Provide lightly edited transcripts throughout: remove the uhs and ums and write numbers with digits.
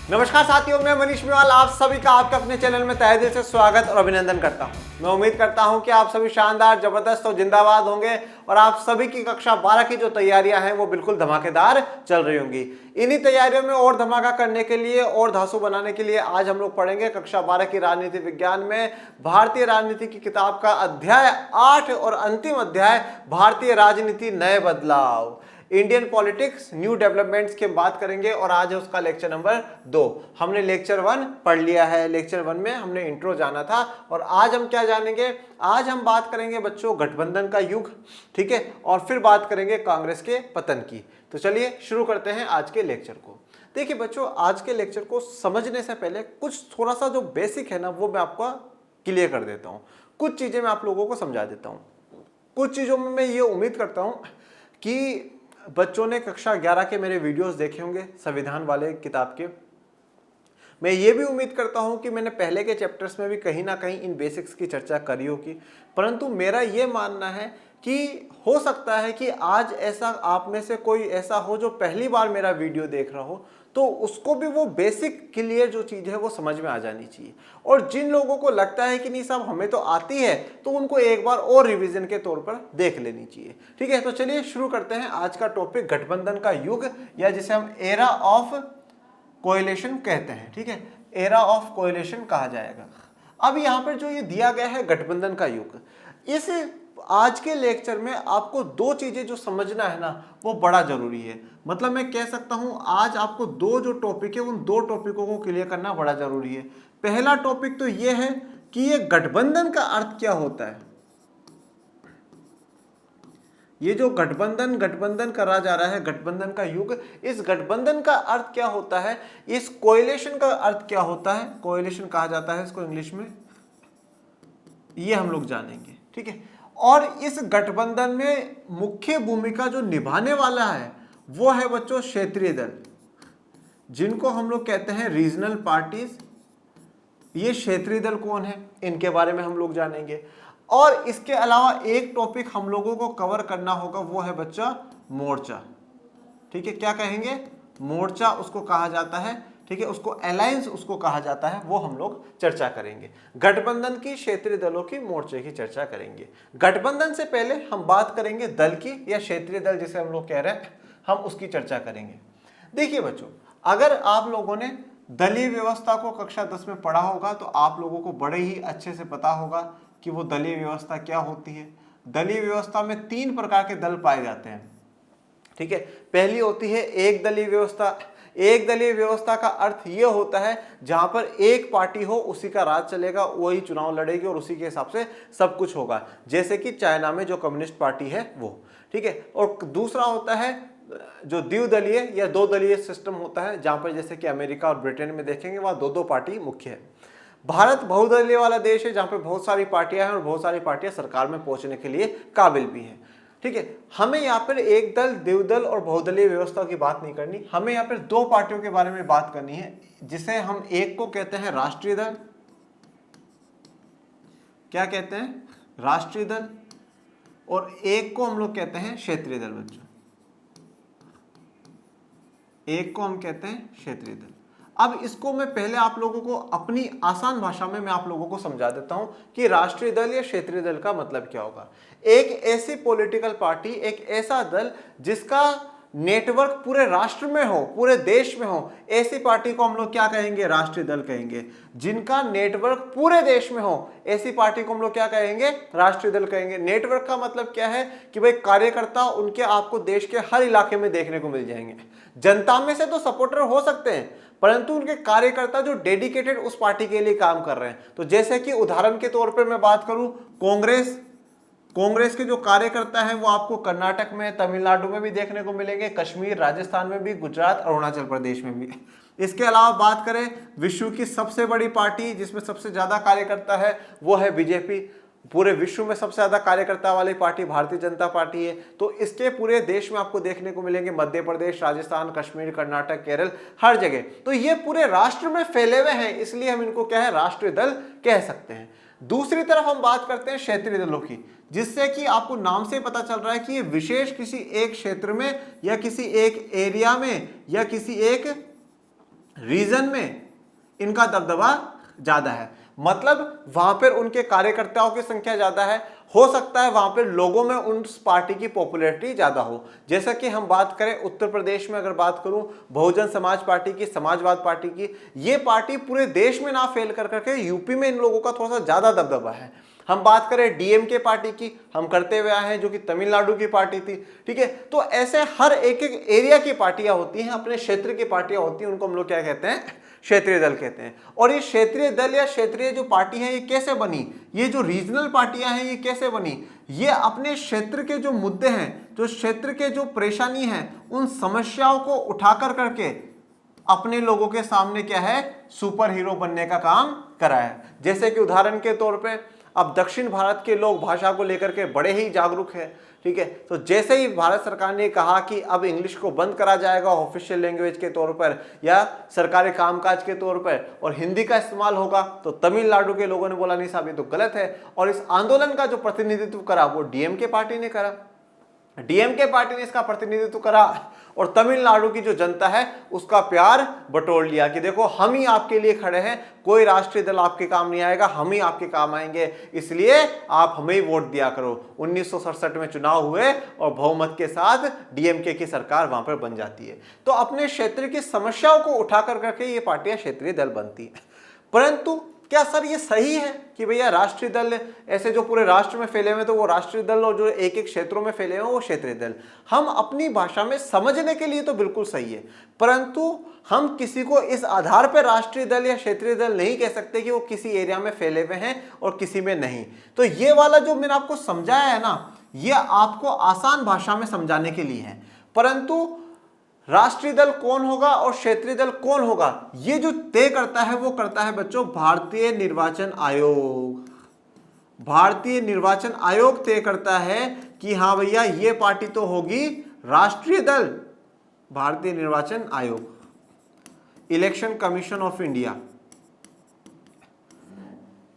नमस्कार साथियों, मैं मनीष मेवाल आप सभी का आपके अपने चैनल में तहे दिल से स्वागत और अभिनंदन करता हूं। मैं उम्मीद करता हूं कि आप सभी शानदार, जबरदस्त और जिंदाबाद होंगे और आप सभी की कक्षा 12 की जो तैयारियां हैं वो बिल्कुल धमाकेदार चल रही होंगी। इन्हीं तैयारियों में और धमाका करने के लिए और धांसू बनाने के लिए आज हम लोग पढ़ेंगे कक्षा 12 की राजनीति विज्ञान में भारतीय राजनीति की किताब का अध्याय 8 और अंतिम अध्याय भारतीय राजनीति नए बदलाव, इंडियन पॉलिटिक्स न्यू डेवलपमेंट्स की बात करेंगे और आज है उसका लेक्चर नंबर 2। हमने लेक्चर 1 पढ़ लिया है। लेक्चर 1 में हमने इंट्रो जाना था और आज हम क्या जानेंगे? आज हम बात करेंगे बच्चों गठबंधन का युग, ठीक है, और फिर बात करेंगे कांग्रेस के पतन की। तो चलिए शुरू करते हैं आज के लेक्चर को। देखिए बच्चों, आज के लेक्चर को समझने से पहले कुछ थोड़ा सा जो बेसिक है ना वो मैं आपको क्लियर कर देता हूँ। कुछ चीजें मैं आप लोगों को समझा देता हूँ। कुछ चीजों में मैं ये उम्मीद करता हूँ कि बच्चों ने कक्षा 11 के मेरे वीडियोस देखे होंगे संविधान वाले किताब के। मैं ये भी उम्मीद करता हूं कि मैंने पहले के चैप्टर्स में भी कहीं ना कहीं इन बेसिक्स की चर्चा करी होगी, परंतु मेरा ये मानना है कि हो सकता है कि आज ऐसा आप में से कोई ऐसा हो जो पहली बार मेरा वीडियो देख रहा हो, तो उसको भी वो बेसिक क्लियर जो चीज़ है वो समझ में आ जानी चाहिए। और जिन लोगों को लगता है कि नहीं साहब हमें तो आती है, तो उनको एक बार और रिवीजन के तौर पर देख लेनी चाहिए। ठीक है, तो चलिए शुरू करते हैं आज का टॉपिक गठबंधन का युग, या जिसे हम एरा ऑफ कोएलिशन कहते हैं। ठीक है, एरा ऑफ कोएलिशन कहा जाएगा। अब यहाँ पर जो ये दिया गया है गठबंधन का युग, इस आज के लेक्चर में आपको दो चीजें जो समझना है ना वो बड़ा जरूरी है। मतलब मैं कह सकता हूं आज आपको दो जो टॉपिक है उन दो टॉपिकों को क्लियर करना बड़ा जरूरी है। पहला टॉपिक तो ये है कि ये गठबंधन का अर्थ क्या होता है। ये जो गठबंधन करा जा रहा है, गठबंधन का युग, इस गठबंधन का अर्थ क्या होता है, इस कोएलिशन का अर्थ क्या होता है, कोएलिशन कहा जाता है इसको इंग्लिश में, ये हम लोग जानेंगे। ठीक है, और इस गठबंधन में मुख्य भूमिका जो निभाने वाला है वो है बच्चों क्षेत्रीय दल, जिनको हम लोग कहते हैं रीजनल पार्टीज। ये क्षेत्रीय दल कौन है, इनके बारे में हम लोग जानेंगे। और इसके अलावा एक टॉपिक हम लोगों को कवर करना होगा, वो है बच्चा मोर्चा। ठीक है, क्या कहेंगे? मोर्चा उसको कहा जाता है। ठीक है, उसको अलायंस उसको कहा जाता है, वो हम लोग चर्चा करेंगे। गठबंधन की, क्षेत्रीय दलों की, मोर्चे की चर्चा करेंगे। गठबंधन से पहले हम बात करेंगे दल की, या क्षेत्रीय दल जिसे हम लोग कह रहे हैं, हम उसकी चर्चा करेंगे। देखिए बच्चों, अगर आप लोगों ने दलीय व्यवस्था को कक्षा 10 में पढ़ा होगा तो आप लोगों को बड़े ही अच्छे से पता होगा कि वो दलीय व्यवस्था क्या होती है। दलीय व्यवस्था में 3 प्रकार के दल पाए जाते हैं। ठीक है, पहली होती है एक दलीय व्यवस्था। एक दलीय व्यवस्था का अर्थ ये होता है जहां पर एक पार्टी हो, उसी का राज चलेगा, वही चुनाव लड़ेगी और उसी के हिसाब से सब कुछ होगा, जैसे कि चाइना में जो कम्युनिस्ट पार्टी है वो। ठीक है, और दूसरा होता है जो द्विदलीय या 2 दलीय सिस्टम होता है, जहां पर जैसे कि अमेरिका और ब्रिटेन में देखेंगे वहां 2-2 पार्टी मुख्य है। भारत बहुदलीय वाला देश है जहां पर बहुत सारी पार्टियां हैं और बहुत सारी पार्टियां सरकार में पहुंचने के लिए काबिल भी हैं। ठीक है, हमें यहाँ पर एक दल, द्विदल और बहुदलीय व्यवस्था की बात नहीं करनी, हमें यहाँ पर 2 पार्टियों के बारे में बात करनी है, जिसे हम एक को कहते हैं राष्ट्रीय दल। क्या कहते हैं? राष्ट्रीय दल। और एक को हम लोग कहते हैं क्षेत्रीय दल। बच्चों, एक को हम कहते हैं क्षेत्रीय दल। अब इसको मैं पहले आप लोगों को अपनी आसान भाषा में मैं आप लोगों को समझा देता हूं कि राष्ट्रीय दल या क्षेत्रीय दल का मतलब क्या होगा। एक ऐसी पॉलिटिकल पार्टी, एक ऐसा दल जिसका नेटवर्क पूरे राष्ट्र में हो, पूरे देश में हो, ऐसी पार्टी को हम लोग क्या कहेंगे? राष्ट्रीय दल कहेंगे। जिनका नेटवर्क पूरे देश में हो, ऐसी पार्टी को हम लोग क्या कहेंगे? राष्ट्रीय दल कहेंगे। नेटवर्क का मतलब क्या है कि भाई कार्यकर्ता उनके आपको देश के हर इलाके में देखने को मिल जाएंगे। जनता में से तो सपोर्टर हो सकते हैं, परंतु उनके कार्यकर्ता जो डेडिकेटेड उस पार्टी के लिए काम कर रहे हैं। तो जैसे कि उदाहरण के तौर पर मैं बात करूं, कांग्रेस के जो कार्यकर्ता हैं वो आपको कर्नाटक में, तमिलनाडु में भी देखने को मिलेंगे, कश्मीर, राजस्थान में भी, गुजरात, अरुणाचल प्रदेश में भी। इसके अलावा बात करें विश्व की सबसे बड़ी पार्टी जिसमें सबसे ज्यादा कार्यकर्ता है वो है बीजेपी। पूरे विश्व में सबसे ज्यादा कार्यकर्ता वाली पार्टी भारतीय जनता पार्टी है। तो इसके पूरे देश में आपको देखने को मिलेंगे मध्य प्रदेश, राजस्थान, कश्मीर, कर्नाटक, केरल, हर जगह। तो ये पूरे राष्ट्र में फैले हुए हैं, इसलिए हम इनको क्या है? राष्ट्रीय दल कह सकते हैं। दूसरी तरफ हम बात करते हैं क्षेत्रीय दलों की, जिससे कि आपको नाम से पता चल रहा है कि ये विशेष किसी एक क्षेत्र में या किसी एक एरिया में या किसी एक रीजन में इनका दबदबा ज्यादा है, मतलब वहां पर उनके कार्यकर्ताओं की संख्या ज्यादा है, हो सकता है वहां पर लोगों में उस पार्टी की पॉपुलैरिटी ज्यादा हो। जैसा कि हम बात करें उत्तर प्रदेश में, अगर बात करूं बहुजन समाज पार्टी की, समाजवाद पार्टी की, ये पार्टी पूरे देश में ना फेल कर करके यूपी में इन लोगों का थोड़ा सा ज्यादा दबदबा है। हम बात करें डीएमके पार्टी की, हम करते हुए आए हैं, जो कि तमिलनाडु की पार्टी थी, ठीक है। तो ऐसे हर एक एक एरिया की पार्टियां होती हैं, अपने क्षेत्र की पार्टियां होती हैं, उनको हम लोग क्या कहते हैं, क्षेत्रीय दल कहते हैं। और ये क्षेत्रीय दल या क्षेत्रीय जो पार्टी है, ये कैसे बनी, ये जो रीजनल पार्टियां हैं ये कैसे बनी, ये अपने क्षेत्र के जो मुद्दे हैं, जो क्षेत्र के जो परेशानी है, उन समस्याओं को उठाकर करके अपने लोगों के सामने क्या है, सुपर हीरो बनने का काम करा है। जैसे कि उदाहरण के तौर पे अब दक्षिण भारत के लोग भाषा को लेकर के बड़े ही जागरूक हैं, ठीक है। तो जैसे ही भारत सरकार ने कहा कि अब इंग्लिश को बंद करा जाएगा ऑफिशियल लैंग्वेज के तौर पर या सरकारी कामकाज के तौर पर, और हिंदी का इस्तेमाल होगा, तो तमिलनाडु के लोगों ने बोला नहीं साहब ये तो गलत है। और इस आंदोलन का जो प्रतिनिधित्व करा वो डीएमके पार्टी ने करा, डीएमके पार्टी ने इसका प्रतिनिधित्व करा, और तमिलनाडु की जो जनता है उसका प्यार बटोर लिया कि देखो हम ही आपके लिए खड़े हैं, कोई राष्ट्रीय दल आपके काम नहीं आएगा, हम ही आपके काम आएंगे, इसलिए आप हमें ही वोट दिया करो। 1967 में चुनाव हुए और बहुमत के साथ डीएमके की सरकार वहां पर बन जाती है। तो अपने क्षेत्र की समस्याओं को उठाकर करके ये पार्टियां क्षेत्रीय दल बनती है। परंतु क्या सर ये सही है कि भैया राष्ट्रीय दल ऐसे जो पूरे राष्ट्र में फैले हुए तो वो राष्ट्रीय दल, और जो एक एक क्षेत्रों में फैले हुए वो क्षेत्रीय दल? हम अपनी भाषा में समझने के लिए तो बिल्कुल सही है, परंतु हम किसी को इस आधार पर राष्ट्रीय दल या क्षेत्रीय दल नहीं कह सकते कि वो किसी एरिया में फैले हुए हैं और किसी में नहीं। तो ये वाला जो मैंने आपको समझाया है ना, ये आपको आसान भाषा में समझाने के लिए है। परंतु राष्ट्रीय दल कौन होगा और क्षेत्रीय दल कौन होगा, ये जो तय करता है वो करता है बच्चों भारतीय निर्वाचन आयोग। भारतीय निर्वाचन आयोग तय करता है कि हाँ भैया ये पार्टी तो होगी राष्ट्रीय दल। भारतीय निर्वाचन आयोग, इलेक्शन कमीशन ऑफ इंडिया,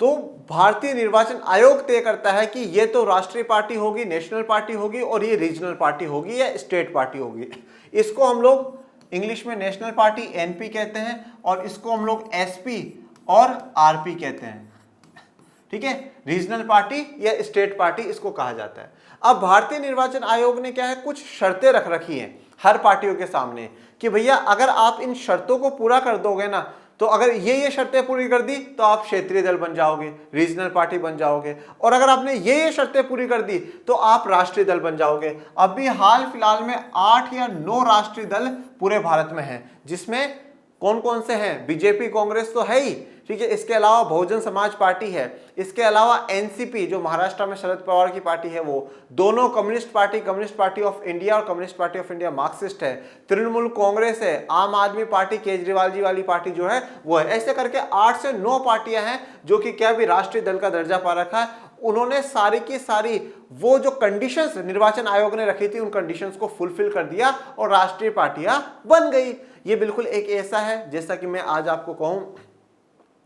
तो भारतीय निर्वाचन आयोग तय करता है कि ये तो राष्ट्रीय पार्टी होगी, नेशनल पार्टी होगी, और ये रीजनल पार्टी होगी या स्टेट पार्टी होगी। इसको हम लोग इंग्लिश में नेशनल पार्टी एनपी कहते हैं, और इसको हम लोग एसपी और आरपी कहते हैं, ठीक है। रीजनल पार्टी या स्टेट पार्टी इसको कहा जाता है। अब भारतीय निर्वाचन आयोग ने क्या है, कुछ शर्तें रख रखी हैं हर पार्टियों के सामने कि भैया अगर आप इन शर्तों को पूरा कर दोगे ना, तो अगर ये शर्तें पूरी कर दी तो आप क्षेत्रीय दल बन जाओगे, रीजनल पार्टी बन जाओगे, और अगर आपने ये शर्तें पूरी कर दी तो आप राष्ट्रीय दल बन जाओगे। अभी हाल फिलहाल में 8 या 9 राष्ट्रीय दल पूरे भारत में हैं, जिसमें कौन कौन से हैं, बीजेपी कांग्रेस तो है ही, ठीक है, इसके अलावा बहुजन समाज पार्टी है, इसके अलावा एनसीपी जो महाराष्ट्र में शरद पवार की पार्टी है वो, दोनों कम्युनिस्ट पार्टी ऑफ इंडिया और communist party of India Marxist है, तृणमूल कांग्रेस है, आम आदमी पार्टी केजरीवाल जी वाली पार्टी जो है वो है। ऐसे करके 8 से 9 पार्टियां हैं जो कि क्या भी राष्ट्रीय दल का दर्जा पा रखा है। उन्होंने सारी की सारी वो जो कंडीशंस निर्वाचन आयोग ने रखी थी उन कंडीशंस को फुलफिल कर दिया और राष्ट्रीय पार्टियां बन गई। ये बिल्कुल एक ऐसा है जैसा कि मैं आज आपको कहूं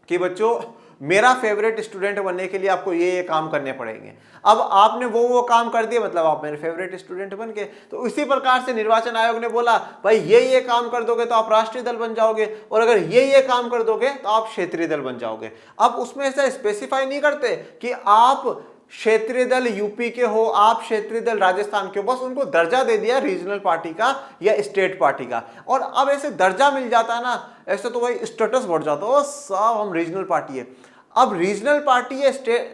कि बच्चों मेरा फेवरेट स्टूडेंट बनने के लिए आपको ये काम करने पड़ेंगे। अब आपने वो काम कर दिए, मतलब आप मेरे फेवरेट स्टूडेंट बन गए। तो इसी प्रकार से निर्वाचन आयोग ने बोला भाई ये काम कर दोगे तो आप राष्ट्रीय दल बन जाओगे, और अगर ये काम कर दोगे तो आप क्षेत्रीय दल बन जाओगे। अब उसमें ऐसा स्पेसिफाई नहीं करते कि आप क्षेत्रीय दल यूपी के हो, आप क्षेत्रीय दल राजस्थान के हो, बस उनको दर्जा दे दिया रीजनल पार्टी का या स्टेट पार्टी का। और अब ऐसे दर्जा मिल जाता है ना, ऐसे तो भाई स्टेटस बढ़ जाता है, साहब हम रीजनल पार्टी है। अब रीजनल पार्टी या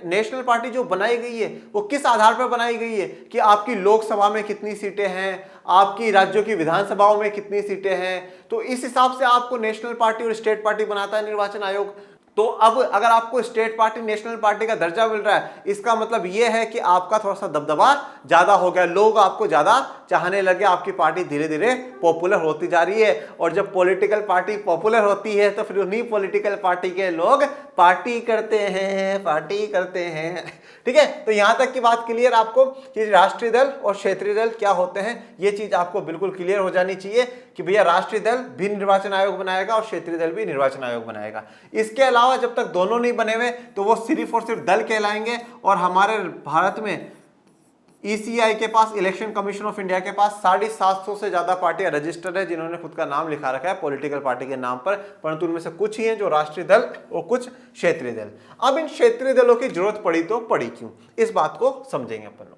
नेशनल पार्टी जो बनाई गई है वो किस आधार पर बनाई गई है कि आपकी लोकसभा में कितनी सीटें हैं, आपकी राज्यों की विधानसभाओं में कितनी सीटें हैं, तो इस हिसाब से आपको नेशनल पार्टी और स्टेट पार्टी बनाता है निर्वाचन आयोग। तो अब अगर आपको स्टेट पार्टी नेशनल पार्टी का दर्जा मिल रहा है, इसका मतलब यह है कि आपका थोड़ा सा दबदबा ज्यादा हो गया, लोग आपको ज्यादा चाहने लगे, आपकी पार्टी धीरे धीरे पॉपुलर होती जा रही है। और जब पॉलिटिकल पार्टी पॉपुलर होती है तो फिर उन्हीं पॉलिटिकल पार्टी के लोग पार्टी करते हैं, ठीक है। तो यहां तक की बात क्लियर आपको कि राष्ट्रीय दल और क्षेत्रीय दल क्या होते हैं, ये चीज आपको बिल्कुल क्लियर हो जानी चाहिए कि भैया राष्ट्रीय दल भी निर्वाचन आयोग बनाएगा और क्षेत्रीय दल भी निर्वाचन आयोग बनाएगा। इसके अलावा जब तक दोनों नहीं बने हुए तो वो सिर्फ और सिर्फ दल कहलाएंगे। और हमारे भारत में ईसीआई के पास, इलेक्शन कमीशन ऑफ इंडिया के पास 750 से ज्यादा पार्टियां रजिस्टर्ड है जिन्होंने खुद का नाम लिखा रखा है पॉलिटिकल पार्टी के नाम पर, परंतु उनमें से कुछ ही हैं जो राष्ट्रीय दल और कुछ क्षेत्रीय दल। अब इन क्षेत्रीय दलों की जरूरत पड़ी तो पड़ी क्यों, इस बात को समझेंगे अपन लोग।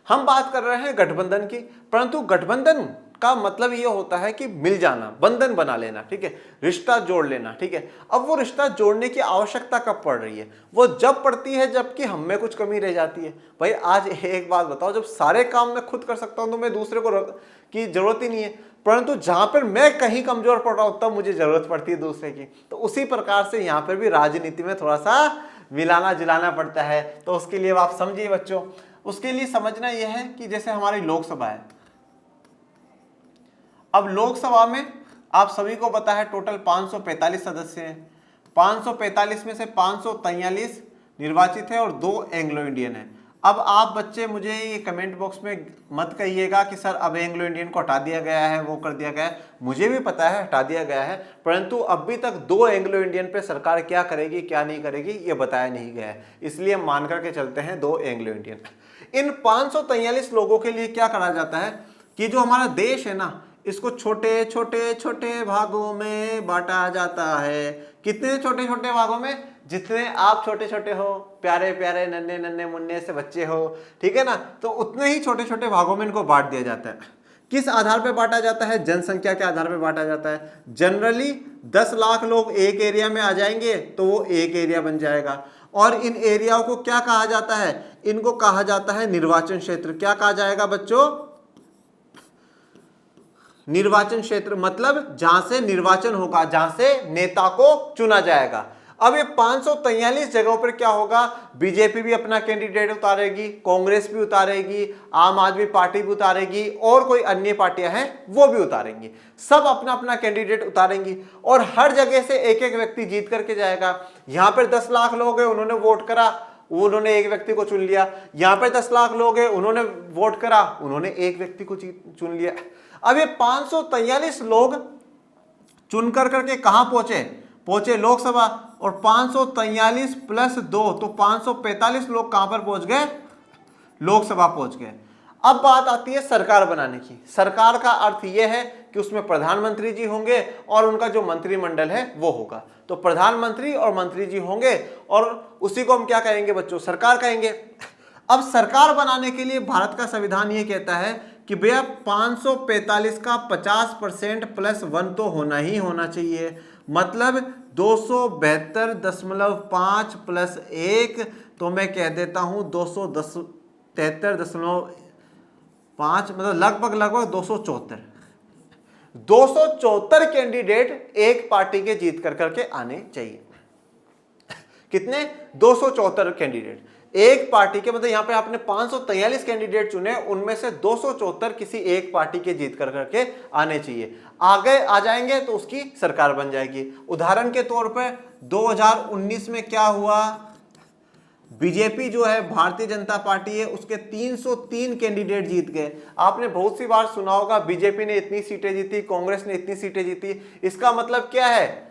हम बात कर रहे हैं गठबंधन की, परंतु गठबंधन का मतलब ये होता है कि मिल जाना, बंधन बना लेना, ठीक है, रिश्ता जोड़ लेना, ठीक है। अब वो रिश्ता जोड़ने की आवश्यकता कब पड़ रही है? वो जब पड़ती है जबकि हम में कुछ कमी रह जाती है। भाई आज एक बात बताओ, जब सारे काम मैं खुद कर सकता हूं तो मैं दूसरे को की जरूरत ही नहीं है, परंतु जहां पर मैं कहीं कमजोर पड़ रहा हूं तब मुझे जरूरत पड़ती है दूसरे की। तो उसी प्रकार से यहां पर भी राजनीति में थोड़ा सा मिलाना जुलाना पड़ता है। तो उसके लिए आप समझिए बच्चों, उसके लिए समझना यह है कि जैसे हमारी लोकसभा है, अब लोकसभा में आप सभी को पता है टोटल 545 सदस्य हैं। 545 में से 543 निर्वाचित है और 2 एंग्लो इंडियन है। अब आप बच्चे मुझे ये कमेंट बॉक्स में मत कहिएगा कि सर अब एंग्लो इंडियन को हटा दिया गया है, वो कर दिया गया है। मुझे भी पता है हटा दिया गया है, परंतु अभी तक 2 एंग्लो इंडियन पे सरकार क्या करेगी क्या नहीं करेगी ये बताया नहीं गया है, इसलिए हम मान करके चलते हैं 2 एंग्लो इंडियन। इन 543 लोगों के लिए क्या करा जाता है कि जो हमारा देश है ना, इसको छोटे छोटे छोटे भागों में बांटा जाता है। कितने छोटे छोटे भागों में? जितने आप छोटे छोटे हो, प्यारे प्यारे नन्हे नन्हे मुन्ने से बच्चे हो, ठीक है ना, तो उतने ही छोटे छोटे भागों में इनको बांट दिया जाता है। किस आधार पे बांटा जाता है? जनसंख्या के आधार पे बांटा जाता है। जनरली 10 लाख लोग एक एरिया में आ जाएंगे तो वो एक एरिया बन जाएगा, और इन एरियाओं को क्या कहा जाता है? इनको कहा जाता है निर्वाचन क्षेत्र। क्या कहा जाएगा बच्चों? निर्वाचन क्षेत्र, मतलब जहां से निर्वाचन होगा, जहां से नेता को चुना जाएगा। अब ये 543 जगहों पर क्या होगा? बीजेपी भी अपना कैंडिडेट उतारेगी, कांग्रेस भी उतारेगी, आम आदमी पार्टी भी उतारेगी, और कोई अन्य पार्टियां हैं वो भी उतारेंगी। सब अपना अपना कैंडिडेट उतारेंगी और हर जगह से एक एक व्यक्ति जीत करके जाएगा। यहां पर 10 लाख लोग हैं, उन्होंने वोट करा, उन्होंने एक व्यक्ति को चुन लिया। यहां पर 10 लाख लोग हैं, उन्होंने वोट करा, उन्होंने एक व्यक्ति को चुन लिया। अब ये 543 लोग चुन कर करके कहां पहुंचे लोकसभा, और 543 प्लस 2 तो 545 लोग कहां पर पहुंच गए? लोकसभा पहुंच गए। अब बात आती है सरकार बनाने की। सरकार का अर्थ यह है कि उसमें प्रधानमंत्री जी होंगे और उनका जो मंत्रिमंडल है वो होगा। तो प्रधानमंत्री और मंत्री जी होंगे और उसी को हम क्या कहेंगे बच्चों? सरकार कहेंगे। अब सरकार बनाने के लिए भारत का संविधान ये कहता है कि भैया 545 का 50% प्लस 1 तो होना ही होना चाहिए, मतलब 272.5 प्लस 1, तो मैं कह देता हूं 273.5, मतलब लगभग 274 कैंडिडेट एक पार्टी के जीत कर करके आने चाहिए। कितने? 274 कैंडिडेट एक पार्टी के, मतलब यहां पे आपने 543 कैंडिडेट चुने, उनमें से 274 किसी एक पार्टी के जीत कर करके आने चाहिए। आगे आ जाएंगे तो उसकी सरकार बन जाएगी। उदाहरण के तौर पर 2019 में क्या हुआ? बीजेपी जो है, भारतीय जनता पार्टी है, उसके 303 कैंडिडेट जीत गए। आपने बहुत सी बार सुना होगा बीजेपी ने इतनी सीटें जीती, कांग्रेस ने इतनी सीटें जीती। इसका मतलब क्या है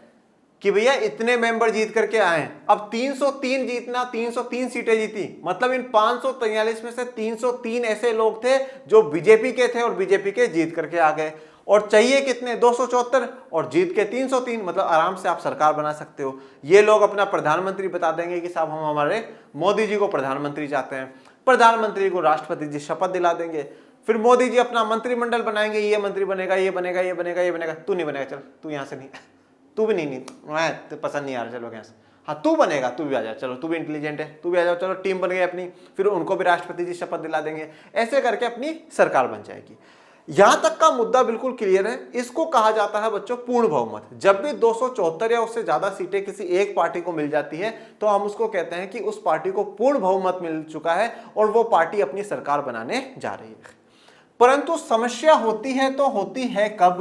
कि भैया इतने मेंबर जीत करके आए। अब 303 जीतना, 303 सीटें जीती, मतलब इन 543 में से 303 ऐसे लोग थे जो बीजेपी के थे और बीजेपी के जीत करके आ गए। और चाहिए कितने? 274, और जीत के 303, मतलब आराम से आप सरकार बना सकते हो। ये लोग अपना प्रधानमंत्री बता देंगे कि साहब हम हमारे मोदी जी को प्रधानमंत्री चाहते हैं। प्रधानमंत्री को राष्ट्रपति जी शपथ दिला देंगे, फिर मोदी जी अपना मंत्रिमंडल बनाएंगे, ये मंत्री बनेगा, ये बनेगा, ये बनेगा, ये बनेगा। तू नहीं बनेगा, चल तू यहां से नहीं, तू भी नहीं, मैं तो पसंद नहीं आ रहा, चलो यहाँ से। हाँ तू बनेगा, तू भी आ जा, चलो तू भी इंटेलिजेंट है, तू भी आ जाओ, चलो टीम बन गई अपनी। फिर उनको भी राष्ट्रपति जी शपथ दिला देंगे, ऐसे करके अपनी सरकार बन जाएगी। यहां तक का मुद्दा बिल्कुल क्लियर है। इसको कहा जाता है बच्चों पूर्ण बहुमत। जब भी 274 या उससे ज्यादा सीटें किसी एक पार्टी को मिल जाती है तो हम उसको कहते हैं कि उस पार्टी को पूर्ण बहुमत मिल चुका है और वो पार्टी अपनी सरकार बनाने जा रही है। परंतु समस्या होती है तो होती है कब?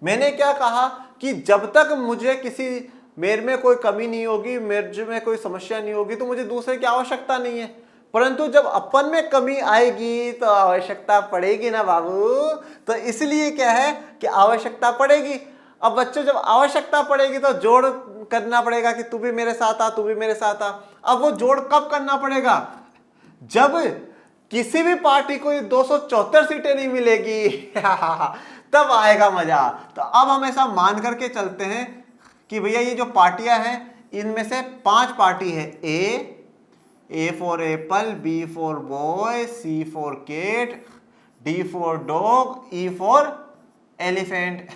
मैंने क्या कहा कि जब तक मुझे मेरे में कोई कमी नहीं होगी, मेरे में कोई समस्या नहीं होगी, तो मुझे दूसरे की आवश्यकता नहीं है। परंतु जब अपन में कमी आएगी तो आवश्यकता पड़ेगी ना बाबू। तो इसलिए क्या है कि आवश्यकता पड़ेगी। अब बच्चों जब आवश्यकता पड़ेगी तो जोड़ करना पड़ेगा कि तू भी मेरे साथ आ, तू भी मेरे साथ आ। अब वो जोड़ कब करना पड़ेगा? जब किसी भी पार्टी को ये 274 सीटें नहीं मिलेगी तब आएगा मजा। तो अब हम ऐसा मान करके चलते हैं कि भैया ये जो पार्टियां हैं इनमें से 5 पार्टी है, A for apple, B for boy, C for cat, D for dog, E for elephant.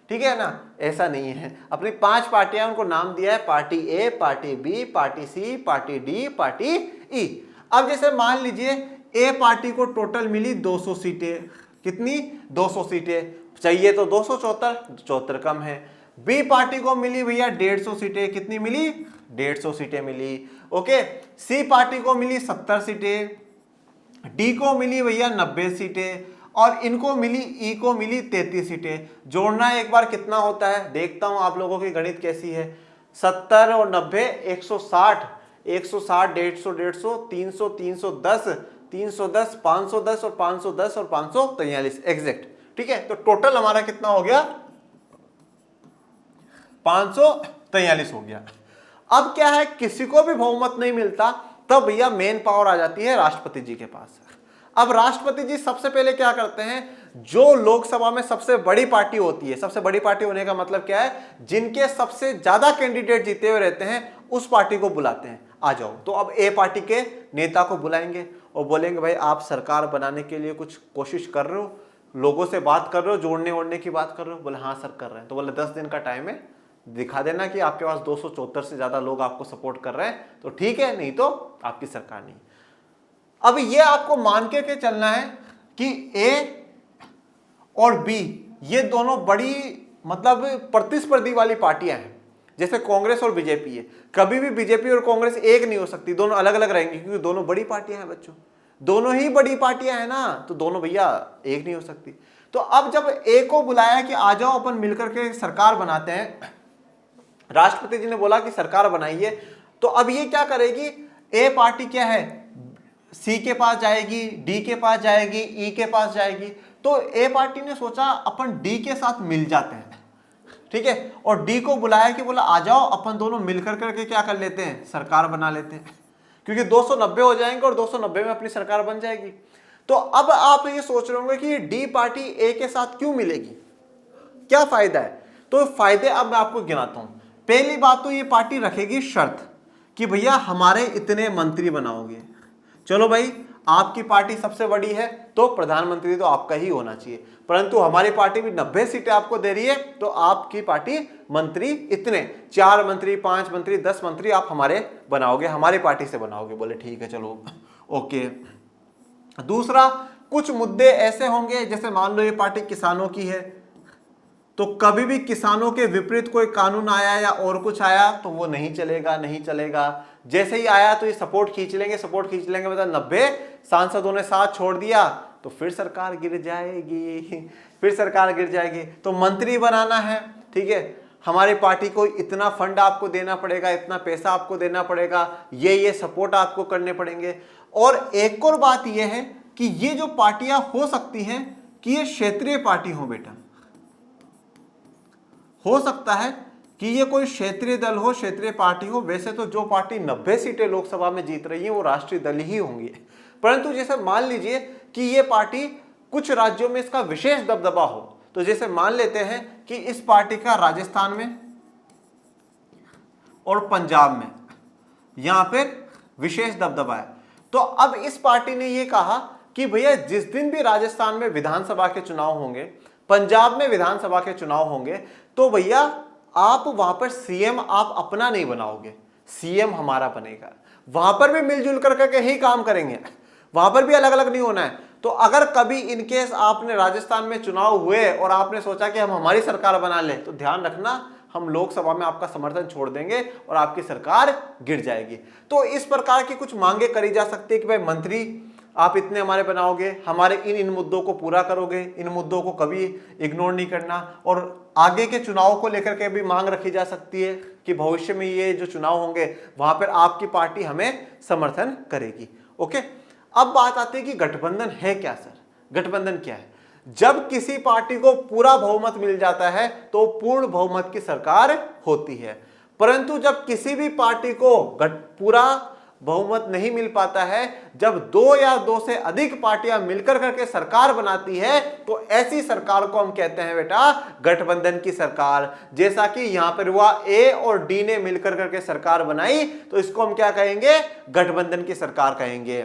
ठीक है ना, ऐसा नहीं है। अपनी 5 पार्टियां उनको नाम दिया है, पार्टी ए, पार्टी बी, पार्टी सी, पार्टी डी, पार्टी ई। अब जैसे मान लीजिए ए पार्टी को टोटल मिली 200 सीटें। कितनी? 200 सीटें। चाहिए तो 274 कम है। बी पार्टी को मिली भैया 150 सीटें। कितनी मिली? 150 सीटें मिली। ओके। सी पार्टी को मिली 70 सीटें। डी को मिली भैया 90 सीटें और इनको मिली, ई को मिली 33 सीटें। जोड़ना एक बार कितना होता है, देखता हूं आप लोगों की गणित कैसी है। 70 और 90 160, 160 150 150 300 310 310 510 और 510 और 543 एग्जैक्ट। ठीक है, तो टोटल हमारा कितना हो गया? 543 हो गया। अब क्या है, किसी को भी बहुमत नहीं मिलता, तब भैया मेन पावर आ जाती है राष्ट्रपति जी के पास। अब राष्ट्रपति जी सबसे पहले क्या करते हैं, जो लोकसभा में सबसे बड़ी पार्टी होती है, सबसे बड़ी पार्टी होने का मतलब क्या है, जिनके सबसे ज्यादा कैंडिडेट जीते हुए रहते हैं, उस पार्टी को बुलाते हैं, आ जाओ। तो अब ए पार्टी के नेता को बुलाएंगे और बोलेंगे भाई आप सरकार बनाने के लिए कुछ कोशिश कर रहे हो, लोगों से बात कर रहे हो, जोड़ने ओड़ने की बात कर रहे हो? बोले हाँ सर कर रहे हैं। तो बोले 10 दिन का टाइम है, दिखा देना कि आपके पास 274 से ज्यादा लोग आपको सपोर्ट कर रहे हैं तो ठीक है, नहीं तो आपकी सरकार नहीं। अब ये आपको मान के चलना है कि ए और बी ये दोनों बड़ी मतलब प्रतिस्पर्धी वाली पार्टियां हैं, जैसे कांग्रेस और बीजेपी है। कभी भी बीजेपी और कांग्रेस एक नहीं हो सकती, दोनों अलग अलग रहेंगी, क्योंकि दोनों बड़ी पार्टियां हैं बच्चों, दोनों ही बड़ी पार्टियां हैं ना, तो दोनों भैया एक नहीं हो सकती। तो अब जब ए को बुलाया कि आ जाओ अपन मिलकर के सरकार बनाते हैं, राष्ट्रपति जी ने बोला कि सरकार बनाइए, तो अब ये क्या करेगी, ए पार्टी क्या है, सी के पास जाएगी, डी के पास जाएगी, ई के पास जाएगी। तो ए पार्टी ने सोचा अपन डी के साथ मिल जाते हैं, ठीक है, और डी को बुलाया कि बोला आ जाओ अपन दोनों मिलकर करके क्या कर लेते हैं, सरकार बना लेते हैं, क्योंकि 290 हो जाएंगे और 290 में अपनी सरकार बन जाएगी। तो अब आप ये सोच रहे होंगे कि डी पार्टी ए के साथ क्यों मिलेगी, क्या फायदा है? तो फायदे अब मैं आपको गिनाता हूं। पहली बात तो ये पार्टी रखेगी शर्त कि भैया हमारे इतने मंत्री बनाओगे। चलो भाई, आपकी पार्टी सबसे बड़ी है तो प्रधानमंत्री तो आपका ही होना चाहिए, परंतु हमारी पार्टी भी 90 सीटें आपको दे रही है, तो आपकी पार्टी मंत्री इतने, 4 मंत्री, 5 मंत्री, 10 मंत्री आप हमारे बनाओगे, हमारी पार्टी से बनाओगे। बोले ठीक है चलो ओके। दूसरा, कुछ मुद्दे ऐसे होंगे, जैसे मान लो ये पार्टी किसानों की है, तो कभी भी किसानों के विपरीत कोई कानून आया या और कुछ आया तो वो नहीं चलेगा, नहीं चलेगा। जैसे ही आया तो ये सपोर्ट खींच लेंगे, सपोर्ट खींच लेंगे, मतलब 90 सांसदों ने साथ छोड़ दिया तो फिर सरकार गिर जाएगी, फिर सरकार गिर जाएगी। तो मंत्री बनाना है, ठीक है, हमारी पार्टी को इतना फंड आपको देना पड़ेगा, इतना पैसा आपको देना पड़ेगा, ये सपोर्ट आपको करने पड़ेंगे। और एक और बात यह है कि ये जो पार्टियां हो सकती हैं कि ये क्षेत्रीय पार्टी हो बेटा, हो सकता है कि ये कोई क्षेत्रीय दल हो, क्षेत्रीय पार्टी हो। वैसे तो जो पार्टी 90 सीटें लोकसभा में जीत रही है वो राष्ट्रीय दल ही होंगी, परंतु जैसे मान लीजिए कि ये पार्टी कुछ राज्यों में इसका विशेष दबदबा हो, तो जैसे मान लेते हैं कि इस पार्टी का राजस्थान में और पंजाब में यहां पे विशेष दबदबा है, तो अब इस पार्टी ने ये कहा कि भैया जिस दिन भी राजस्थान में विधानसभा के चुनाव होंगे, पंजाब में विधानसभा के चुनाव होंगे, तो भैया आप वहां पर सीएम आप अपना नहीं बनाओगे, सीएम हमारा बनेगा। वहां पर भी मिलजुल करके ही काम करेंगे, वहां पर भी अलग अलग नहीं होना है। तो अगर कभी इनकेस आपने राजस्थान में चुनाव हुए और आपने सोचा कि हम हमारी सरकार बना लें, तो ध्यान रखना हम लोकसभा में आपका समर्थन छोड़ देंगे और आपकी सरकार गिर जाएगी। तो इस प्रकार की कुछ मांगे करी जा सकती है कि भाई मंत्री आप इतने हमारे बनाओगे, हमारे इन मुद्दों को पूरा करोगे, इन मुद्दों को कभी इग्नोर नहीं करना। और आगे के चुनाव को लेकर के भी मांग रखी जा सकती है कि भविष्य में ये जो चुनाव होंगे वहां पर आपकी पार्टी हमें समर्थन करेगी। ओके, अब बात आती है कि गठबंधन है क्या सर? गठबंधन क्या है? जब किसी पार्टी को पूरा बहुमत मिल जाता है तो पूर्ण बहुमत की सरकार होती है, परंतु जब किसी भी पार्टी को पूरा बहुमत नहीं मिल पाता है, जब दो या दो से अधिक पार्टियां मिलकर करके सरकार बनाती है तो ऐसी सरकार को हम कहते हैं बेटा गठबंधन की सरकार। जैसा कि यहां पर हुआ ए और डी ने मिलकर करके सरकार बनाई, तो इसको हम क्या कहेंगे? गठबंधन की सरकार कहेंगे।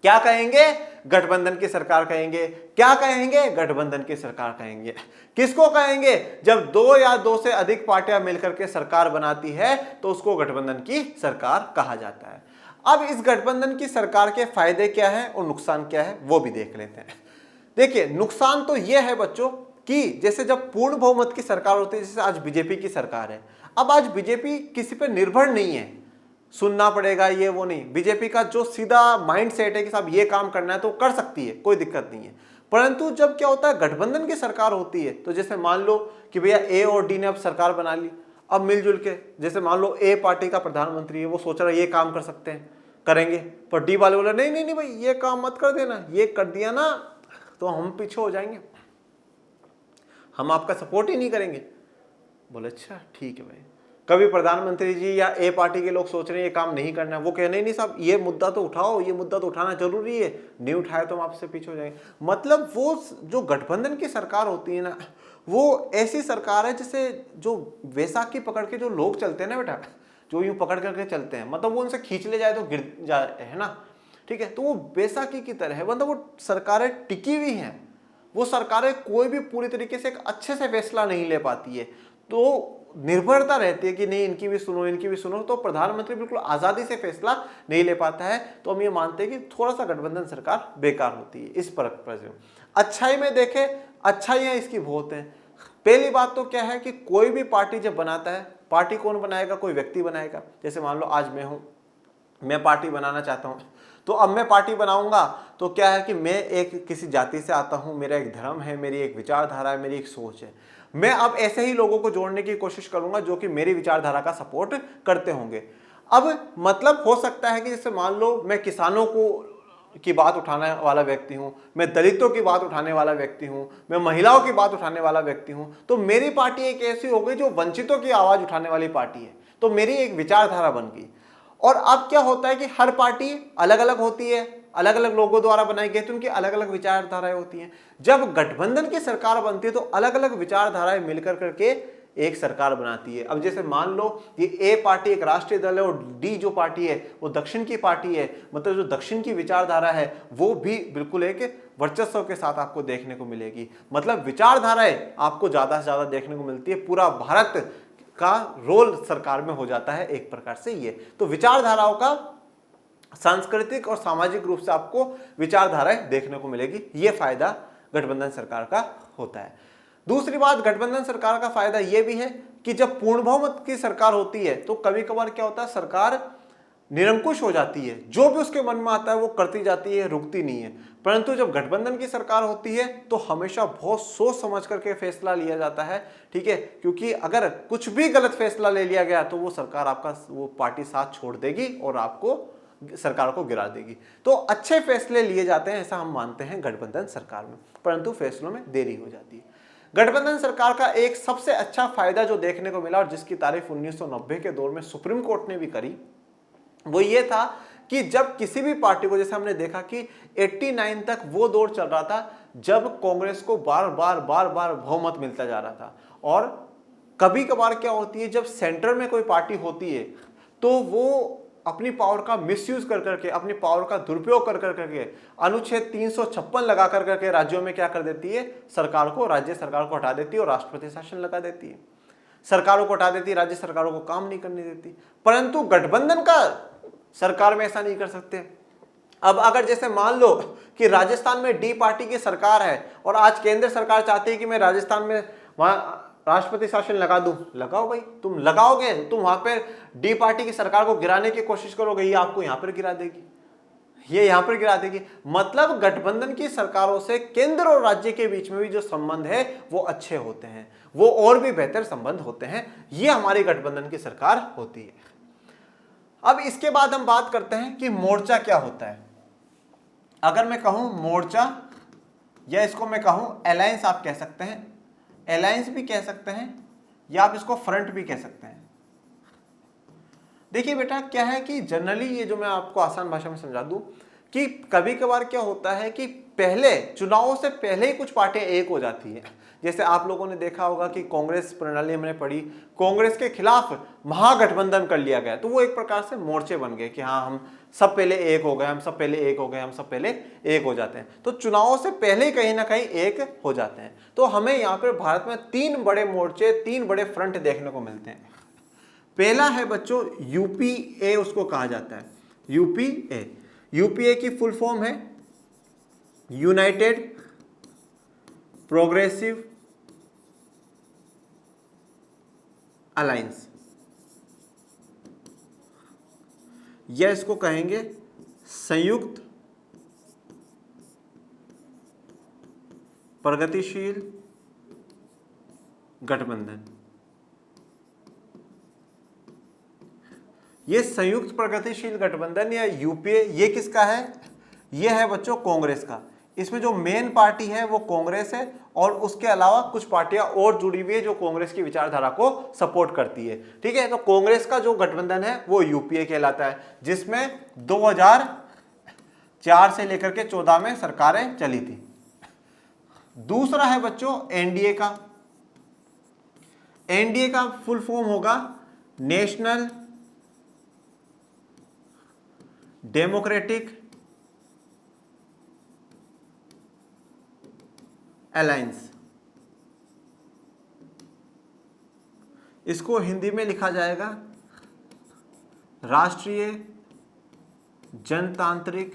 क्या कहेंगे? गठबंधन की सरकार कहेंगे। क्या कहेंगे? गठबंधन की सरकार कहेंगे। किसको कहेंगे? जब दो या दो से अधिक पार्टियां मिलकर के सरकार बनाती है तो उसको गठबंधन की सरकार कहा जाता है। अब इस गठबंधन की सरकार के फायदे क्या है और नुकसान क्या है वो भी देख लेते हैं। देखिए, नुकसान तो यह है बच्चों कि जैसे जब पूर्ण बहुमत की सरकार होती है, जैसे आज बीजेपी की सरकार है, अब आज बीजेपी किसी पर निर्भर नहीं है, सुनना पड़ेगा ये वो नहीं। बीजेपी का जो सीधा माइंड सेट है कि साहब ये काम करना है तो कर सकती है, कोई दिक्कत नहीं है। परंतु जब क्या होता है, गठबंधन की सरकार होती है, तो जैसे मान लो कि भैया ए और डी ने अब सरकार बना ली, अब मिलजुल के, जैसे मान लो ए पार्टी का प्रधानमंत्री है, वो सोच रहा है ये काम कर सकते हैं, करेंगे, पर डी वाले बोले नहीं नहीं नहीं भाई ये काम मत कर देना, ये कर दिया ना तो हम पीछे हो जाएंगे, हम आपका सपोर्ट ही नहीं करेंगे। बोले अच्छा ठीक है भाई। कभी प्रधानमंत्री जी या ए पार्टी के लोग सोच रहे हैं ये काम नहीं करना है, वो कह नहीं साहब ये मुद्दा तो उठाओ, ये मुद्दा तो उठाना जरूरी है, नहीं उठाए तो हम आपसे पीछे हो जाएंगे। मतलब वो जो गठबंधन की सरकार होती है ना, वो ऐसी सरकार है जैसे जो वैसाखी पकड़ के जो लोग चलते हैं ना बेटा, जो यूं पकड़ करके चलते हैं, मतलब वो उनसे खींच ले जाए तो गिर जाए, है ना, ठीक है। तो वो वैसाखी की तरह है, मतलब वो सरकारें टिकी हुई हैं, वो सरकारें कोई भी पूरी तरीके से एक अच्छे से फैसला नहीं ले पाती है, तो निर्भरता रहती है कि नहीं इनकी भी सुनो इनकी भी सुनो, तो प्रधानमंत्री बिल्कुल आजादी से फैसला नहीं ले पाता है। तो हम ये मानते हैं कि थोड़ा सा गठबंधन सरकार बेकार होती है इस पर। अच्छाई में देखें, अच्छाइयाँ इसकी बहुत हैं। पहली बात तो क्या है कि कोई भी पार्टी जब बनाता है, पार्टी कौन बनाएगा? कोई व्यक्ति बनाएगा। जैसे मान लो आज मैं हूँ, मैं पार्टी बनाना चाहता हूँ, तो अब मैं पार्टी बनाऊंगा तो क्या है कि मैं एक किसी जाति से आता हूँ, मेरा एक धर्म है, मेरी एक विचारधारा है, मेरी एक सोच है। मैं अब ऐसे ही लोगों को जोड़ने की कोशिश करूंगा जो कि मेरी विचारधारा का सपोर्ट करते होंगे। अब मतलब हो सकता है कि जैसे मान लो मैं किसानों को की बात उठाने वाला व्यक्ति हूं, मैं दलितों की बात उठाने वाला व्यक्ति हूं, मैं महिलाओं की बात उठाने वाला व्यक्ति हूं, तो मेरी पार्टी एक ऐसी हो गई जो वंचितों की आवाज उठाने वाली पार्टी है, तो मेरी एक विचारधारा बन गई। और अब क्या होता है कि हर पार्टी अलग अलग होती है, अलग अलग लोगों द्वारा बनाई गई, तो उनकी अलग अलग विचारधाराएं होती हैं। जब गठबंधन की सरकार बनती है तो अलग अलग विचारधाराएं मिलकर करके एक सरकार बनाती है। अब जैसे मान लो ये ए पार्टी एक राष्ट्रीय दल है और डी जो पार्टी है वो दक्षिण की पार्टी है, मतलब जो दक्षिण की विचारधारा है वो भी बिल्कुल एक वर्चस्व के साथ आपको देखने को मिलेगी। मतलब विचारधाराएं आपको ज्यादा से ज्यादा देखने को मिलती है, पूरा भारत का रोल सरकार में हो जाता है एक प्रकार से। ये तो विचारधाराओं का सांस्कृतिक और सामाजिक रूप से आपको विचारधाराएं देखने को मिलेगी, ये फायदा गठबंधन सरकार का होता है। दूसरी बात, गठबंधन सरकार का फायदा यह भी है कि जब पूर्ण बहुमत की सरकार होती है तो कभी कभार क्या होता है, सरकार निरंकुश हो जाती है, जो भी उसके मन में आता है वो करती जाती है, रुकती नहीं है। परंतु जब गठबंधन की सरकार होती है तो हमेशा बहुत सोच समझ करके फैसला लिया जाता है, ठीक है, क्योंकि अगर कुछ भी गलत फैसला ले लिया गया तो वो सरकार आपका वो पार्टी साथ छोड़ देगी और आपको सरकार को गिरा देगी। तो अच्छे फैसले लिए जाते हैं ऐसा हम मानते हैं गठबंधन सरकार में, परंतु फैसलों में देरी हो जाती है। गठबंधन सरकार का एक सबसे अच्छा फायदा जो देखने को मिला और जिसकी तारीफ 1990 के दौर में सुप्रीम कोर्ट ने भी करी, वो ये था कि जब किसी भी पार्टी को, जैसे हमने देखा कि 89 तक वो दौर चल रहा था जब कांग्रेस को बार बार बहुमत मिलता जा रहा था, और कभी कभार क्या होती है जब सेंटर में कोई पार्टी होती है तो वो अपनी पावर का मिसयूज कर करके, अपनी पावर का दुरुपयोग कर करके अनुच्छेद 356 लगा कर करके राज्यों में क्या कर देती है, सरकार को, राज्य सरकार को हटा देती है और राष्ट्रपति शासन लगा देती है। सरकारों को हटा देती है, राज्य सरकारों को काम नहीं करने देती। परंतु गठबंधन का सरकार में ऐसा नहीं कर सकते। अब अगर जैसे मान लो कि राजस्थान में डी पार्टी की सरकार है और आज केंद्र सरकार चाहती है कि मैं राजस्थान में वहां राष्ट्रपति शासन लगा दूं, लगाओ भाई, तुम लगाओगे, तुम वहां पर डी पार्टी की सरकार को गिराने की कोशिश करोगे, ये आपको यहां पर गिरा देगी, ये यहां पर गिरा देगी। मतलब गठबंधन की सरकारों से केंद्र और राज्य के बीच में भी जो संबंध है वो अच्छे होते हैं, वो और भी बेहतर संबंध होते हैं। ये हमारी गठबंधन की सरकार होती है। अब इसके बाद हम बात करते हैं कि मोर्चा क्या होता है। अगर मैं कहूं मोर्चा, या इसको मैं कहूं अलायंस, आप कह सकते हैं, अलायंस भी कह सकते हैं, या आप इसको फ्रंट भी कह सकते हैं। देखिए बेटा, क्या है कि जनरली ये जो मैं आपको आसान भाषा में समझा दूं कि कभी कभार क्या होता है कि पहले चुनावों से पहले ही कुछ पार्टियां एक हो जाती हैं। जैसे आप लोगों ने देखा होगा कि कांग्रेस प्रणाली हमने पढ़ी, कांग्रेस के खिलाफ महागठबंधन कर लिया गया, तो वो एक प्रकार से मोर्चे बन गए कि हाँ हम सब पहले एक हो गए, हम सब पहले एक हो गए, हम सब पहले एक हो जाते हैं। तो चुनावों से पहले ही कहीं ना कहीं एक हो जाते हैं। तो हमें यहाँ पर भारत में 3 बड़े मोर्चे, 3 बड़े फ्रंट देखने को मिलते हैं। पहला है बच्चों यूपीए, उसको कहा जाता है यूपीए। यूपीए की फुल फॉर्म है यूनाइटेड प्रोग्रेसिव अलायंस, या इसको कहेंगे संयुक्त प्रगतिशील गठबंधन। ये संयुक्त प्रगतिशील गठबंधन या यूपीए ये किसका है? ये है बच्चों कांग्रेस का। इसमें जो मेन पार्टी है वो कांग्रेस है और उसके अलावा कुछ पार्टियां और जुड़ी हुई है जो कांग्रेस की विचारधारा को सपोर्ट करती है। ठीक है, तो कांग्रेस का जो गठबंधन है वो यूपीए कहलाता है, जिसमें 2004 से लेकर के 14 में सरकारें चली थी। दूसरा है बच्चों एनडीए का। एनडीए का फुल फॉर्म होगा नेशनल डेमोक्रेटिक अलायंस। इसको हिंदी में लिखा जाएगा राष्ट्रीय जनतांत्रिक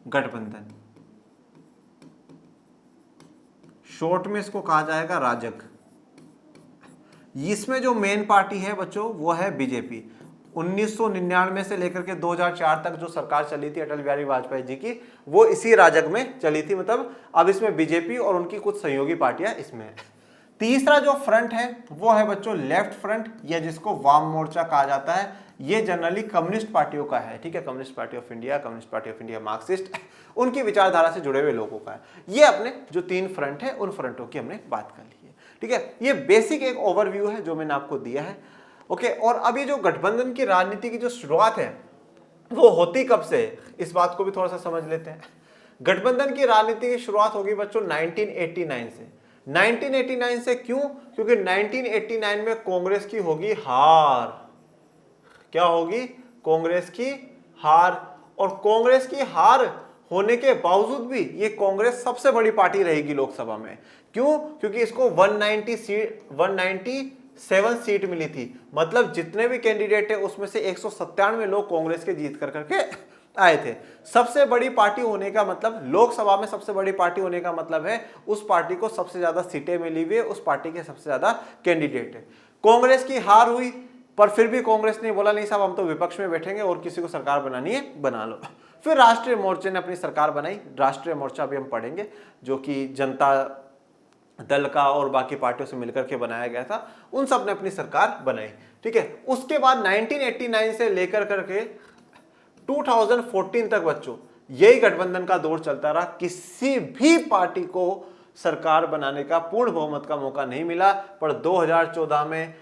गठबंधन, शॉर्ट में इसको कहा जाएगा राजग। इसमें जो मेन पार्टी है बच्चों वो है बीजेपी। 1999 से लेकर के 2004 तक जो सरकार चली थी अटल बिहारी वाजपेयी जी की, वो इसी राजग में चली थी। मतलब अब इसमें बीजेपी और उनकी कुछ सहयोगी पार्टियां इसमें है। तीसरा जो फ्रंट है वो है बच्चों लेफ्ट फ्रंट, या जिसको वाम मोर्चा कहा जाता है। ये जनरली कम्युनिस्ट पार्टियों का है। ठीक है, communist party of India, communist party of India, Marxist, उनकी विचारधारा से जुड़े हुए लोगों का है। ये अपने जो 3 फ्रंट है उन फ्रंटों की हमने बात कर ली है। ठीक है, ये बेसिक एक ओवरव्यू है जो मैंने आपको दिया है। ओके, और अभी जो गठबंधन की राजनीति की जो शुरुआत है वो होती कब से, इस बात को भी थोड़ा सा समझ लेते हैं। गठबंधन की राजनीति की शुरुआत होगी बच्चों 1989 से। 1989 से क्यों? क्योंकि 1989 में कांग्रेस की होगी हार। क्या होगी? कांग्रेस की हार। और कांग्रेस की हार होने के बावजूद भी ये कांग्रेस सबसे बड़ी पार्टी रहेगी लोकसभा में। क्यों? क्योंकि इसको 197 सीट मिली थी। मतलब जितने भी कैंडिडेट है उसमें से 197 लोग कांग्रेस के जीत कर करके आए थे। सबसे बड़ी पार्टी होने का मतलब, लोकसभा में सबसे बड़ी पार्टी होने का मतलब है उस पार्टी को सबसे ज्यादा सीटें मिली हुई है, उस पार्टी के सबसे ज्यादा कैंडिडेट है। कांग्रेस की हार हुई, पर फिर भी कांग्रेस ने बोला नहीं साहब हम तो विपक्ष में बैठेंगे और किसी को सरकार बनानी है बना लो। फिर राष्ट्रीय मोर्चे ने अपनी सरकार बनाई। राष्ट्रीय मोर्चा भी हम पढ़ेंगे, जो कि जनता दल का और बाकी पार्टियों से मिलकर के बनाया गया था। उन सब ने अपनी सरकार बनाई। ठीक है, उसके बाद 1989 से लेकर करके 2014 तक बच्चों यही गठबंधन का दौर चलता रहा। किसी भी पार्टी को सरकार बनाने का पूर्ण बहुमत का मौका नहीं मिला। पर 2014 में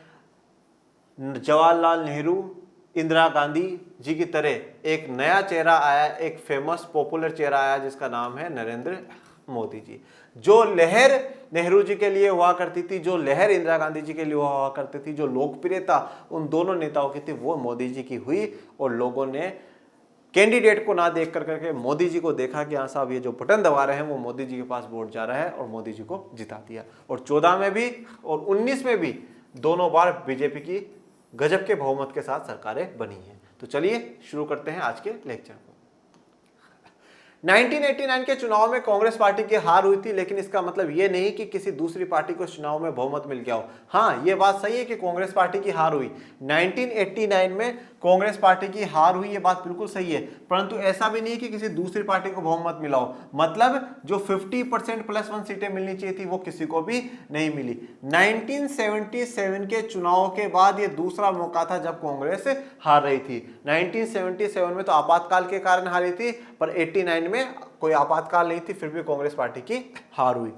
जवाहरलाल नेहरू, इंदिरा गांधी जी की तरह एक नया चेहरा आया, एक फेमस पॉपुलर चेहरा आया जिसका नाम है नरेंद्र मोदी जी। जो लहर नेहरू जी के लिए हुआ करती थी, जो लहर इंदिरा गांधी जी के लिए हुआ करती थी, जो लोकप्रियता उन दोनों नेताओं की थी, वो मोदी जी की हुई। और लोगों ने कैंडिडेट को ना देख कर करके मोदी जी को देखा कि हाँ साहब ये जो बटन दबा रहे हैं वो मोदी जी के पास वोट जा रहा है, और मोदी जी को जिता दिया। और 14 में भी और 19 में भी दोनों बार बीजेपी की गजब के बहुमत के साथ सरकारें बनी हैं। तो चलिए शुरू करते हैं आज के लेक्चर को। 1989 के चुनाव में कांग्रेस पार्टी की हार हुई थी, लेकिन इसका मतलब यह नहीं कि किसी दूसरी पार्टी को चुनाव में बहुमत मिल गया हो। हाँ, यह बात सही है कि कांग्रेस पार्टी की हार हुई। 1989 में कांग्रेस पार्टी की हार हुई, यह बात बिल्कुल सही है। परंतु ऐसा भी नहीं कि किसी दूसरी पार्टी को बहुमत मिला हो। मतलब जो 50% + 1 सीटें मिलनी चाहिए थी वो किसी को भी नहीं मिली। 1977 के चुनाव के बाद यह दूसरा मौका था जब कांग्रेस हार रही थी। 1977 में तो आपातकाल के कारण हारी थी, पर 89 में कोई आपातकाल नहीं थी, फिर भी कांग्रेस पार्टी की हार हुई।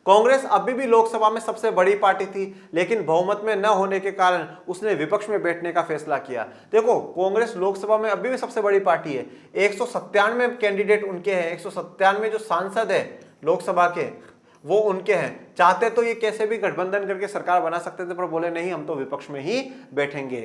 कांग्रेस अभी भी लोकसभा में सबसे बड़ी पार्टी थी, लेकिन बहुमत में न होने के कारण उसने विपक्ष में बैठने का फैसला किया। देखो, कांग्रेस लोकसभा में अभी भी सबसे बड़ी पार्टी है, 197 कैंडिडेट उनके हैं, 197 जो सांसद है लोकसभा के वो उनके हैं। चाहते तो ये कैसे भी गठबंधन करके सरकार बना सकते थे, पर बोले नहीं, हम तो विपक्ष में ही बैठेंगे।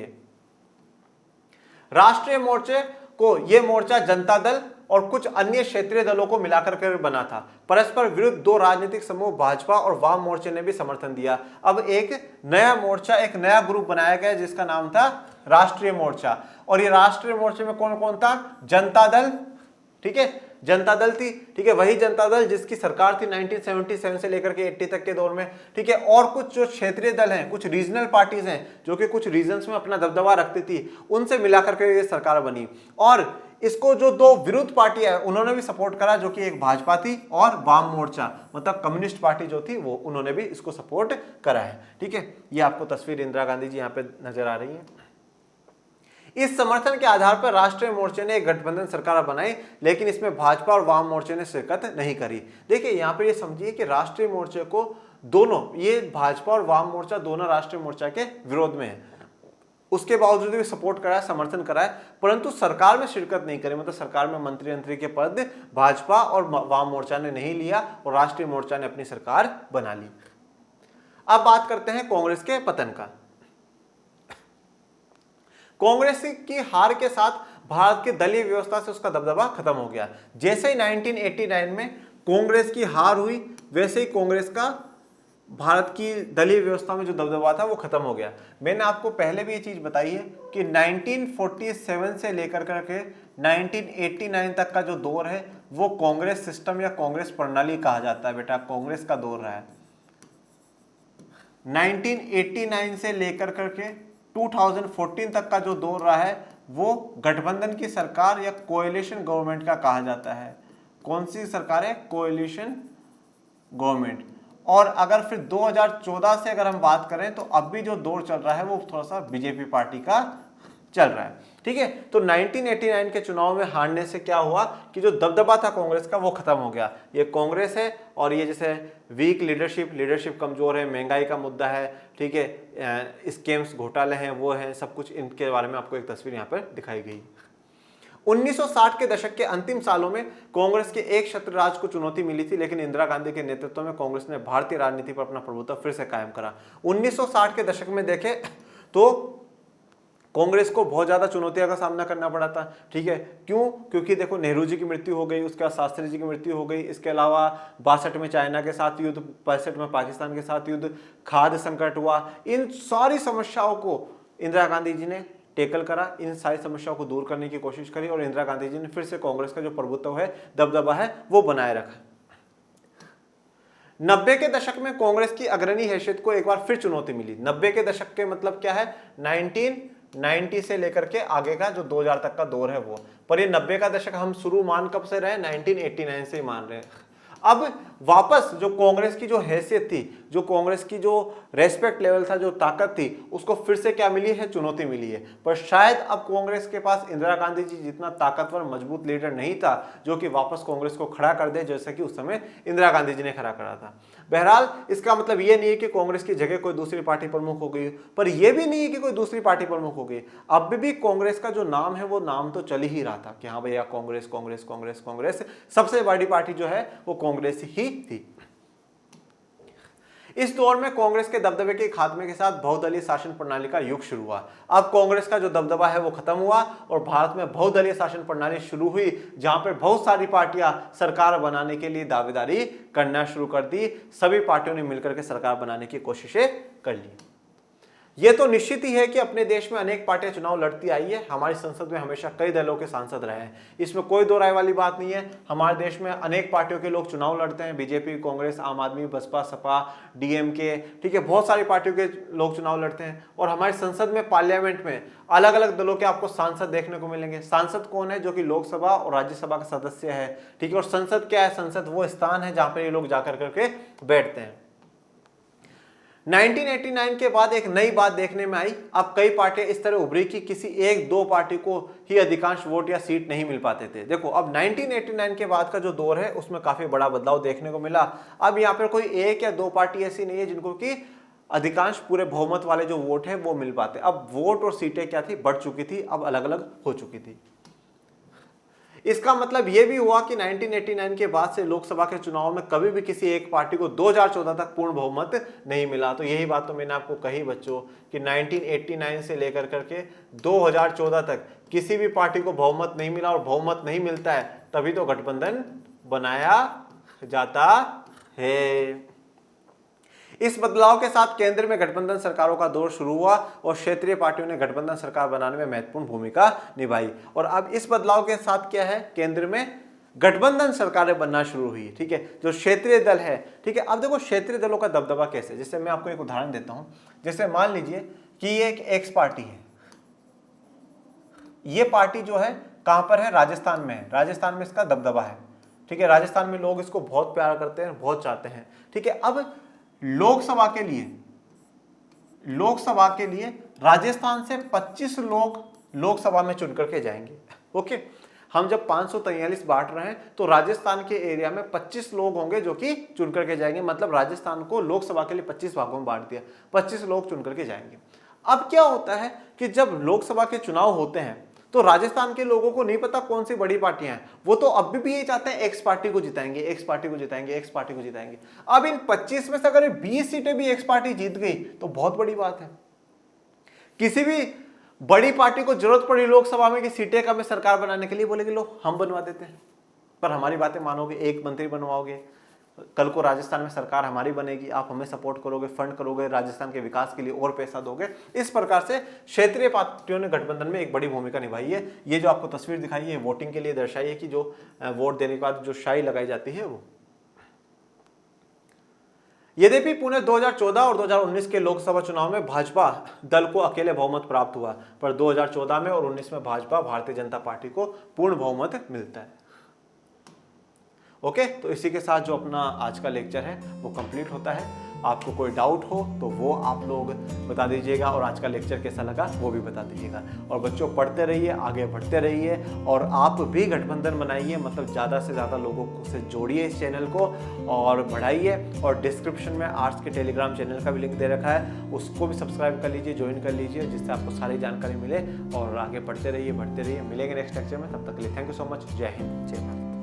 राष्ट्रीय मोर्चे को ये मोर्चा जनता दल और कुछ अन्य क्षेत्रीय दलों को मिलाकर कर बना था। परस्पर विरुद्ध दो राजनीतिक समूह भाजपा और वाम मोर्चे ने भी समर्थन दिया। अब एक नया मोर्चा, एक नया ग्रुप बनाया गया जिसका नाम था राष्ट्रीय मोर्चा। और ये राष्ट्रीय मोर्चे में कौन कौन था? जनता दल, ठीक है, जनता दल थी, ठीक है, वही जनता दल जिसकी सरकार थी 1977 से लेकर के 80 तक के दौर में, ठीक है, और कुछ जो क्षेत्रीय दल हैं, कुछ रीजनल पार्टीज हैं जो कि कुछ रीजन्स में अपना दबदबा रखती थी, उनसे मिलाकर के ये सरकार बनी। और इसको जो दो विरोध पार्टियां हैं उन्होंने भी सपोर्ट करा, जो कि एक भाजपा थी और वाम मोर्चा मतलब कम्युनिस्ट पार्टी जो थी वो, उन्होंने भी इसको सपोर्ट करा है, ठीक है। ये आपको तस्वीर इंदिरा गांधी जी यहाँ पे नजर आ रही है। इस समर्थन के आधार पर राष्ट्रीय मोर्चे ने एक गठबंधन सरकार बनाई, लेकिन इसमें भाजपा और वाम मोर्चे ने शिरकत नहीं करी। देखिए, यहाँ पर ये समझिए कि राष्ट्रीय मोर्चे को दोनों, ये भाजपा और वाम मोर्चा दोनों राष्ट्रीय मोर्चा के विरोध में है, उसके बावजूद भी सपोर्ट कराया, समर्थन कराया, परंतु सरकार में शिरकत नहीं करी। मतलब सरकार में मंत्री के पद भाजपा और वाम मोर्चा ने नहीं लिया और राष्ट्रीय मोर्चा ने अपनी सरकार बना ली। अब बात करते हैं कांग्रेस के पतन का। कांग्रेस की हार के साथ भारत की दलीय व्यवस्था से उसका दबदबा खत्म हो गया। जैसे ही 1989 में कांग्रेस की हार हुई, वैसे ही कांग्रेस का भारत की दलीय व्यवस्था में जो दबदबा था वो खत्म हो गया। मैंने आपको पहले भी ये चीज बताई है कि 1947 से लेकर करके 1989 तक का जो दौर है वो कांग्रेस सिस्टम या कांग्रेस प्रणाली कहा जाता है। बेटा, कांग्रेस का दौर रहा है 1989 से लेकर करके 2014 तक का जो दौर रहा है वो गठबंधन की सरकार या कोएलिशन गवर्नमेंट का कहा जाता है। कौन सी सरकार है? Coalition government. और अगर फिर 2014 से अगर हम बात करें तो अब भी जो दौर चल रहा है वो थोड़ा सा बीजेपी पार्टी का चल रहा है, ठीक है। तो 1989 के चुनाव में हारने से क्या हुआ कि जो दबदबा था कांग्रेस का वो खत्म हो गया। ये कांग्रेस है और ये जैसे वीक लीडरशिप कमजोर है, महंगाई का मुद्दा है, ठीक है, स्कैम्स घोटाले हैं, वो है, सब कुछ इनके बारे में आपको एक तस्वीर यहाँ पर दिखाई गई। 1960 के दशक के अंतिम सालों में कांग्रेस के एक छत्र राज को चुनौती मिली थी, लेकिन इंदिरा गांधी के नेतृत्व में कांग्रेस ने भारतीय राजनीति पर अपना प्रभुत्व फिर से कायम करा। 1960 के दशक में देखें तो कांग्रेस को बहुत ज्यादा चुनौतियों का सामना करना पड़ा था, ठीक है। क्यों? क्योंकि देखो, नेहरू जी की मृत्यु हो गई, उसके बाद शास्त्री जी की मृत्यु हो गई, इसके अलावा 62 में चाइना के साथ युद्ध, 65 में पाकिस्तान के साथ युद्ध, खाद्य संकट हुआ। इन सारी समस्याओं को इंदिरा गांधी जी ने टेकल करा, इन सारी समस्याओं को दूर करने की कोशिश करी और इंदिरा गांधी जी ने फिर से कांग्रेस का जो प्रभुत्व है, दबदबा है, वो बनाए रखा। 90 के दशक में कांग्रेस की अग्रणी हैसियत को एक बार फिर चुनौती मिली। 90 के दशक के मतलब क्या है? 1990 से लेकर के आगे का जो 2000 तक का दौर है वो। पर ये 90 का दशक हम शुरू मान कब से रहे? 1989 से ही मान रहे हैं। अब वापस जो कांग्रेस की जो हैसियत थी, जो कांग्रेस की जो रेस्पेक्ट लेवल था, जो ताकत थी, उसको फिर से क्या मिली है? चुनौती मिली है। पर शायद अब कांग्रेस के पास इंदिरा गांधी जी जितना ताकतवर मजबूत लीडर नहीं था जो कि वापस कांग्रेस को खड़ा कर दे, जैसा कि उस समय इंदिरा गांधी जी ने खड़ा करा था। बहरहाल इसका मतलब ये नहीं है कि कांग्रेस की जगह कोई दूसरी पार्टी प्रमुख हो गई, पर यह भी नहीं है कि कोई दूसरी पार्टी प्रमुख हो गई। अब भी कांग्रेस का जो नाम है वो नाम तो चल ही रहा था कि हाँ भैया कांग्रेस कांग्रेस कांग्रेस कांग्रेस, सबसे बड़ी पार्टी जो है वो कांग्रेस ही थी। इस दौर में कांग्रेस के दबदबे के खात्मे के साथ बहुदलीय शासन प्रणाली का युग शुरू हुआ। अब कांग्रेस का जो दबदबा है वो खत्म हुआ और भारत में बहुदलीय शासन प्रणाली शुरू हुई, जहां पर बहुत सारी पार्टियां सरकार बनाने के लिए दावेदारी करना शुरू कर दी। सभी पार्टियों ने मिलकर के सरकार बनाने की कोशिशें कर ली। यह तो निश्चित ही है कि अपने देश में अनेक पार्टियां चुनाव लड़ती आई है। हमारी संसद में हमेशा कई दलों के सांसद रहे हैं, इसमें कोई दो राय वाली बात नहीं है। हमारे देश में अनेक पार्टियों के लोग चुनाव लड़ते हैं, बीजेपी, कांग्रेस, आम आदमी, बसपा, सपा, डीएमके, ठीक है, बहुत सारी पार्टियों के लोग चुनाव लड़ते हैं। और हमारी संसद में, पार्लियामेंट में अलग अलग दलों के आपको सांसद देखने को मिलेंगे। सांसद कौन है? जो कि लोकसभा और राज्यसभा का सदस्य है, ठीक है। और संसद क्या है? संसद वो स्थान है जहां पर ये लोग जाकर करके बैठते हैं। 1989 के बाद एक नई बात देखने में आई। अब कई पार्टियां इस तरह उभरी कि किसी एक दो पार्टी को ही अधिकांश वोट या सीट नहीं मिल पाते थे। देखो अब 1989 के बाद का जो दौर है उसमें काफी बड़ा बदलाव देखने को मिला। अब यहाँ पर कोई एक या दो पार्टी ऐसी नहीं है जिनको कि अधिकांश पूरे बहुमत वाले जो वोट है वो मिल पाते। अब वोट और सीटें क्या थी, बढ़ चुकी थी, अब अलग अलग हो चुकी थी। इसका मतलब यह भी हुआ कि 1989 के बाद से लोकसभा के चुनाव में कभी भी किसी एक पार्टी को 2014 तक पूर्ण बहुमत नहीं मिला। तो यही बात तो मैंने आपको कही बच्चों कि 1989 से लेकर करके 2014 तक किसी भी पार्टी को बहुमत नहीं मिला, और बहुमत नहीं मिलता है तभी तो गठबंधन बनाया जाता है। इस बदलाव के साथ केंद्र में गठबंधन सरकारों का दौर शुरू हुआ और क्षेत्रीय पार्टियों ने गठबंधन सरकार बनाने में महत्वपूर्ण भूमिका निभाई। और अब इस बदलाव के साथ क्या है, केंद्र में गठबंधन सरकारें बनना शुरू हुई। ठीक है, जो क्षेत्रीय दल है। ठीक है, अब देखो क्षेत्रीय दलों का दबदबा कैसे, जैसे मैं आपको एक उदाहरण देता हूं। जैसे मान लीजिए कि ये एक एक्स पार्टी है। ये पार्टी जो है कहां पर है, राजस्थान में है। राजस्थान में इसका दबदबा है। ठीक है, राजस्थान में लोग इसको बहुत प्यार करते हैं, बहुत चाहते हैं। ठीक है, अब लोकसभा के लिए राजस्थान से 25 लोग लोकसभा में चुन करके जाएंगे। ओके, हम जब 543 बांट रहे हैं तो राजस्थान के एरिया में 25 लोग होंगे जो कि चुन करके जाएंगे। मतलब राजस्थान को लोकसभा के लिए 25 भागों में बांट दिया, 25 लोग चुन करके जाएंगे। अब क्या होता है कि जब लोकसभा के चुनाव होते हैं तो राजस्थान के लोगों को नहीं पता कौन सी बड़ी पार्टियां हैं। वो तो अब भी ये चाहते हैं एक्स पार्टी को जिताएंगे, एक्स पार्टी को जिताएंगे, एक्स पार्टी को जिताएंगे। अब इन 25 में से अगर 20 सीटें भी एक्स पार्टी जीत गई तो बहुत बड़ी बात है। किसी भी बड़ी पार्टी को जरूरत पड़ी लोकसभा में कि सीटें कम है सरकार बनाने के लिए, बोलेगी लो हम बनवा देते हैं, पर हमारी बातें मानोगे, एक मंत्री बनवाओगे, कल को राजस्थान में सरकार हमारी बनेगी, आप हमें सपोर्ट करोगे, फंड करोगे, राजस्थान के विकास के लिए और पैसा दोगे। इस प्रकार से क्षेत्रीय पार्टियों ने गठबंधन में एक बड़ी भूमिका निभाई है। ये जो आपको तस्वीर दिखाई है वोटिंग के लिए दर्शाई है कि जो वोट देने के बाद जो शाई लगाई जाती है वो। यद्यपि पुणे 2014 और 2019 के लोकसभा चुनाव में भाजपा दल को अकेले बहुमत प्राप्त हुआ, पर 2014 में और 19 में भाजपा भारतीय जनता पार्टी को पूर्ण बहुमत मिलता है। ओके, तो इसी के साथ जो अपना आज का लेक्चर है वो कंप्लीट होता है। आपको कोई डाउट हो तो वो आप लोग बता दीजिएगा, और आज का लेक्चर कैसा लगा वो भी बता दीजिएगा। और बच्चों पढ़ते रहिए, आगे बढ़ते रहिए, और आप भी गठबंधन बनाइए। मतलब ज़्यादा से ज़्यादा लोगों से जोड़िए इस चैनल को और बढ़ाइए। और डिस्क्रिप्शन में आर्ट्स के टेलीग्राम चैनल का भी लिंक दे रखा है, उसको भी सब्सक्राइब कर लीजिए, ज्वाइन कर लीजिए, जिससे आपको सारी जानकारी मिले। और आगे बढ़ते रहिए, बढ़ते रहिए। मिलेंगे नेक्स्ट लेक्चर में, तब तक के लिए थैंक यू सो मच। जय हिंद, जय भारत।